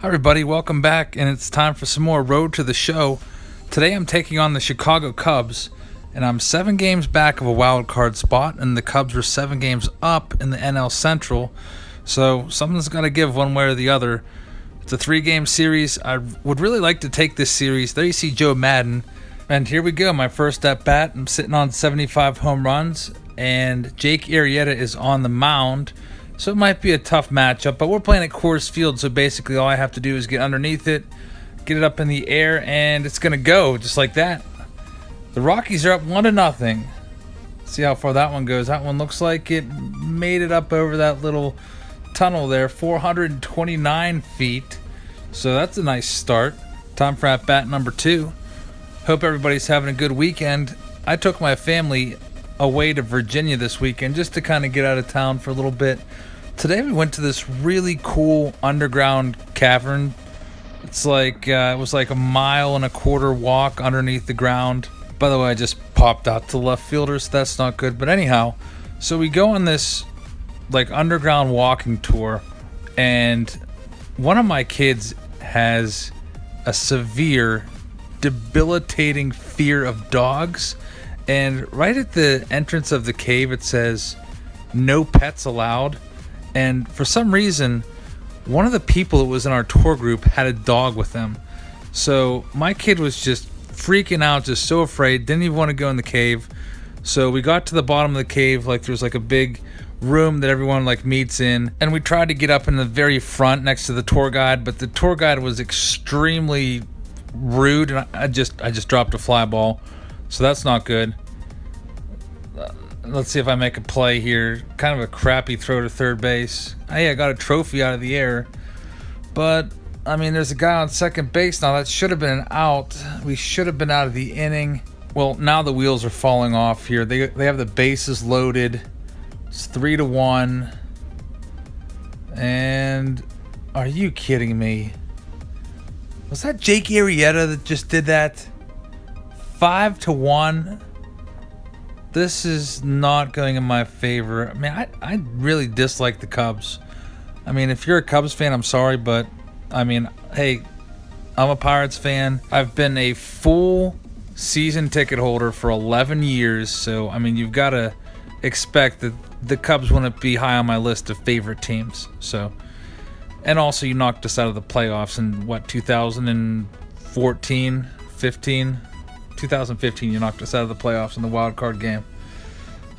Hi everybody, welcome back, and it's time for some more Road to the Show. Today I'm taking on the Chicago Cubs, and I'm 7 games back of a wild card spot, and the Cubs are 7 games up in the NL Central, so something's got to give one way or the other. It's a 3-game series. I would really like to take this series. There you see Joe Madden, and here we go, my first at bat. I'm sitting on 75 home runs, and Jake Arrieta is on the mound. So it might be a tough matchup, but we're playing at Coors Field, so basically all I have to do is get underneath it, get it up in the air, and it's going to go just like that. The Rockies are up 1-0. See how far that one goes. That one looks like it made it up over that little tunnel there, 429 feet. So that's a nice start. Time for at bat number 2. Hope everybody's having a good weekend. I took my family away to Virginia this weekend just to kind of get out of town for a little bit. Today we went to this really cool underground cavern. It's like it was like a 1.25 mile walk underneath the ground. By the way, I just popped out to left fielders. So that's not good. But anyhow, so we go on this like underground walking tour, and one of my kids has a severe, debilitating fear of dogs. And right at the entrance of the cave, it says, "No pets allowed." And for some reason, one of the people that was in our tour group had a dog with them. So my kid was just freaking out, just so afraid, didn't even want to go in the cave. So we got to the bottom of the cave, like there was like a big room that everyone like meets in. And we tried to get up in the very front next to the tour guide, but the tour guide was extremely rude, and I just dropped a fly ball. So that's not good. Let's see if I make a play here. Kind of a crappy throw to third base. Hey, I got a trophy out of the air. But, I mean, there's a guy on second base now. That should have been an out. We should have been out of the inning. Well, now the wheels are falling off here. They have the bases loaded. It's 3-1. And are you kidding me? Was that Jake Arrieta that just did that? 5-1. This is not going in my favor. I mean, I really dislike the Cubs. I mean, if you're a Cubs fan, I'm sorry, but I mean, hey, I'm a Pirates fan. I've been a full season ticket holder for 11 years, so I mean, you've got to expect that the Cubs wouldn't be high on my list of favorite teams. So, and also you knocked us out of the playoffs in what, 2014, 15? 2015, you knocked us out of the playoffs in the wild card game.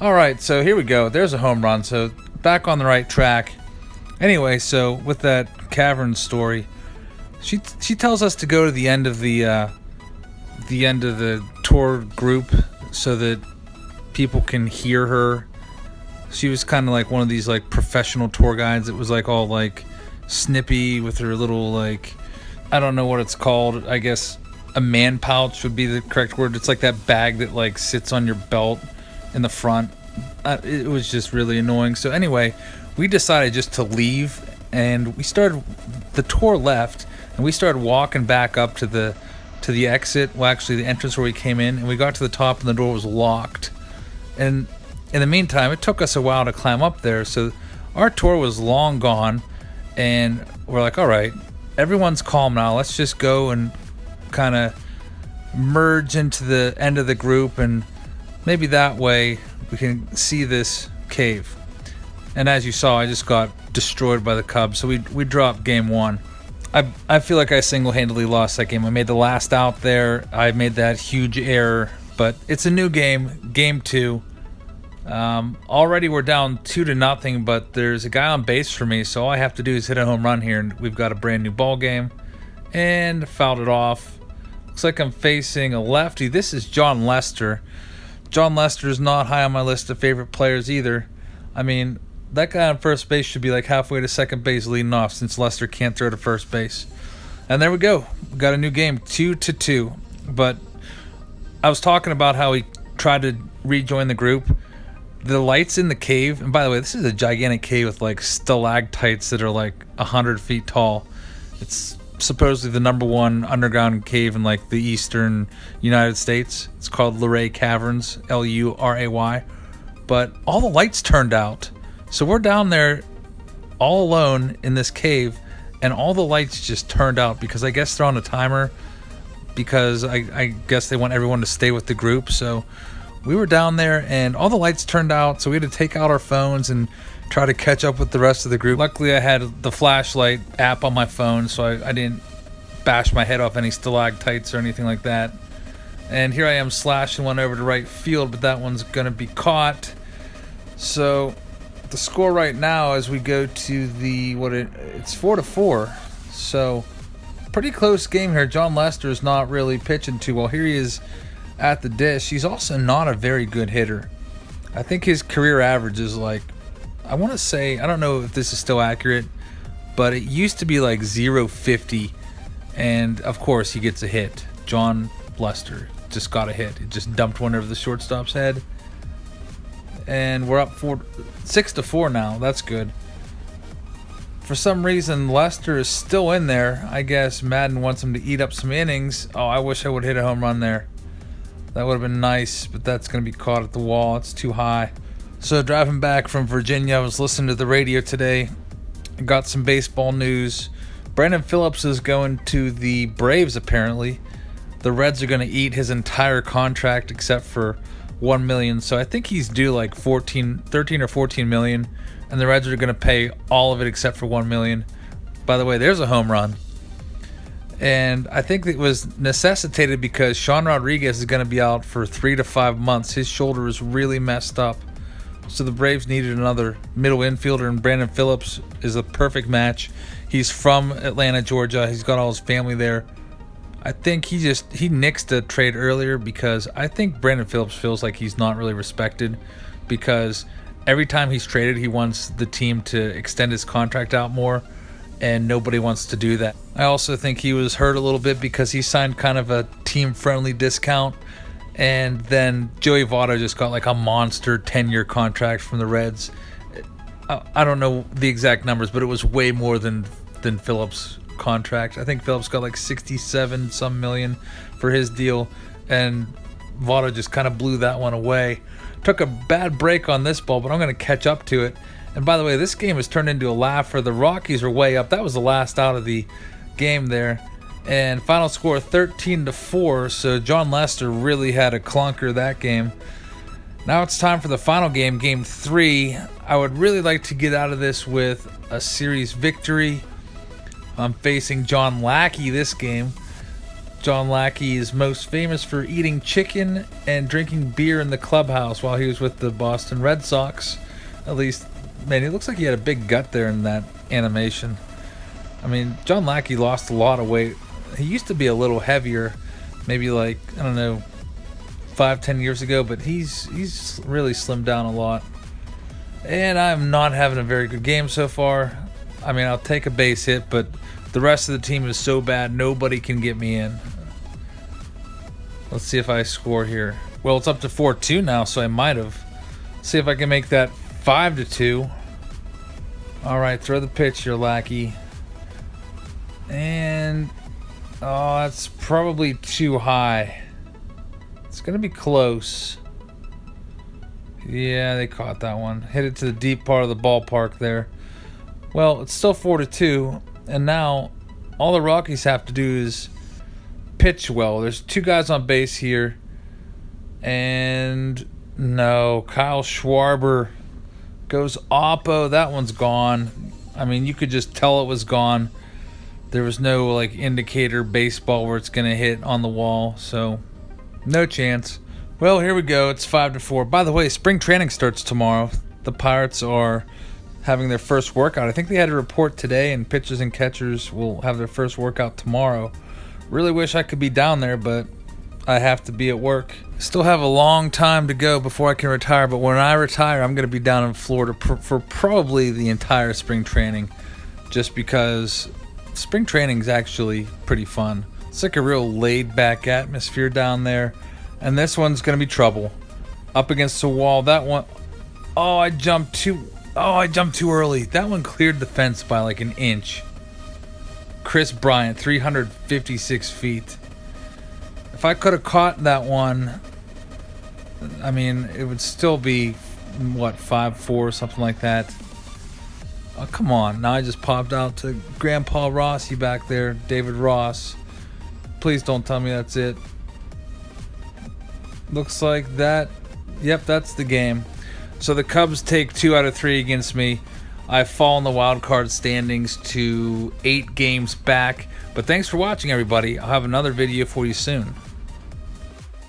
All right, so here we go. There's a home run, so back on the right track. Anyway, so with that Cavern story, she tells us to go to the end of the tour group so that people can hear her. She was kind of like one of these like professional tour guides. It was like all like snippy with her little like, I don't know what it's called. I guess a man pouch would be the correct word. It's like that bag that like sits on your belt in the front. It was just really annoying. So anyway, we decided just to leave, and the tour left, and we started walking back up to the exit. Well, actually the entrance where we came in, and we got to the top and the door was locked. And in the meantime, it took us a while to climb up there. So our tour was long gone, and we're like, all right, everyone's calm now. Let's just go and kind of merge into the end of the group, and maybe that way we can see this cave. And as you saw, I just got destroyed by the Cubs, so we dropped game 1. I feel like I single-handedly lost that game. I made the last out there. I made that huge error, but it's a new game, game 2. Already we're down 2-0, but there's a guy on base for me, so all I have to do is hit a home run here, and we've got a brand new ball game. And fouled it off. Looks like I'm facing a lefty. This is John Lester. John Lester is not high on my list of favorite players either. I mean, that guy on first base should be like halfway to second base leading off, since Lester can't throw to first base. And there we go. We got a new game, 2-2. But I was talking about how he tried to rejoin the group. The lights in the cave, and by the way, this is a gigantic cave with like stalactites that are like 100 feet tall. It's supposedly the number 1 underground cave in like the eastern United States. It's called Luray Caverns, Luray. But all the lights turned out, so we're down there all alone in this cave, and all the lights just turned out because I guess they're on a timer, because I guess they want everyone to stay with the group. So we were down there and all the lights turned out, so we had to take out our phones and try to catch up with the rest of the group. Luckily I had the flashlight app on my phone, so I didn't bash my head off any stalactites or anything like that. And here I am slashing one over to right field, but that one's gonna be caught. So the score right now as we go to the it's 4-4. So pretty close game here. John Lester's not really pitching too well. Here he is at the dish. He's also not a very good hitter. I think his career average is like, I want to say, I don't know if this is still accurate, but it used to be like 0.50, and of course he gets a hit. John Lester just got a hit. It just dumped one over the shortstop's head, and we're up 6-4 now. That's good. For some reason, Lester is still in there. I guess Madden wants him to eat up some innings. Oh, I wish I would hit a home run there. That would have been nice, but that's going to be caught at the wall. It's too high. So driving back from Virginia, I was listening to the radio today. I got some baseball news. Brandon Phillips is going to the Braves, apparently. The Reds are going to eat his entire contract except for $1 million. So I think he's due like 13 or 14 million. And the Reds are going to pay all of it except for $1 million. By the way, there's a home run. And I think it was necessitated because Sean Rodriguez is going to be out for 3 to 5 months. His shoulder is really messed up. So the Braves needed another middle infielder, and Brandon Phillips is a perfect match. He's from Atlanta, Georgia. He's got all his family there. I think he nixed the trade earlier because I think Brandon Phillips feels like he's not really respected, because every time he's traded, he wants the team to extend his contract out more, and nobody wants to do that. I also think he was hurt a little bit because he signed kind of a team-friendly discount, and then Joey Votto just got like a monster 10-year contract from the Reds. I don't know the exact numbers, but it was way more than Phillips' contract. I think Phillips got like 67 some million for his deal, and Votto just kind of blew that one away. Took a bad break on this ball, but I'm going to catch up to it. And by the way, this game has turned into a laugher. The Rockies are way up. That was the last out of the game there. And final score 13-4. So John Lester really had a clunker that game. Now it's time for the final game, Game 3. I would really like to get out of this with a series victory. I'm facing John Lackey this game. John Lackey is most famous for eating chicken and drinking beer in the clubhouse while he was with the Boston Red Sox. At least, man, it looks like he had a big gut there in that animation. I mean, John Lackey lost a lot of weight. He used to be a little heavier, maybe like, I don't know, 5-10 years ago, but he's really slimmed down a lot. And I'm not having a very good game so far. I mean, I'll take a base hit, but the rest of the team is so bad, nobody can get me in. Let's see if I score here. Well, it's up to 4-2 now, so I might have. See if I can make that 5-2. All right, throw the pitch here, Lackey. And, oh, that's probably too high. It's going to be close. Yeah, they caught that one. Hit it to the deep part of the ballpark there. Well, it's still 4-2, and now all the Rockies have to do is pitch well. There's two guys on base here, and no, Kyle Schwarber goes oppo. That one's gone. I mean, you could just tell it was gone. There was no like indicator baseball where it's gonna hit on the wall, so no chance. Well, here we go. It's 5-4. By the way, spring training starts tomorrow. The Pirates are having their first workout. I think they had a report today, and pitchers and catchers will have their first workout tomorrow. Really wish I could be down there, but I have to be at work. Still have a long time to go before I can retire, but when I retire, I'm going to be down in Florida for probably the entire spring training, just because spring training is actually pretty fun. It's like a real laid-back atmosphere down there, and this one's going to be trouble. Up against the wall. That one, oh, I jumped too early. That one cleared the fence by like an inch. Chris Bryant, 356 feet. If I could have caught that one, I mean, it would still be, what, 5-4, something like that. Oh, come on. Now I just popped out to Grandpa Rossi back there, David Ross. Please don't tell me that's it. Looks like that. Yep, that's the game. So the Cubs take 2 out of 3 against me. I've fallen the wild card standings to 8 games back. But thanks for watching, everybody. I'll have another video for you soon.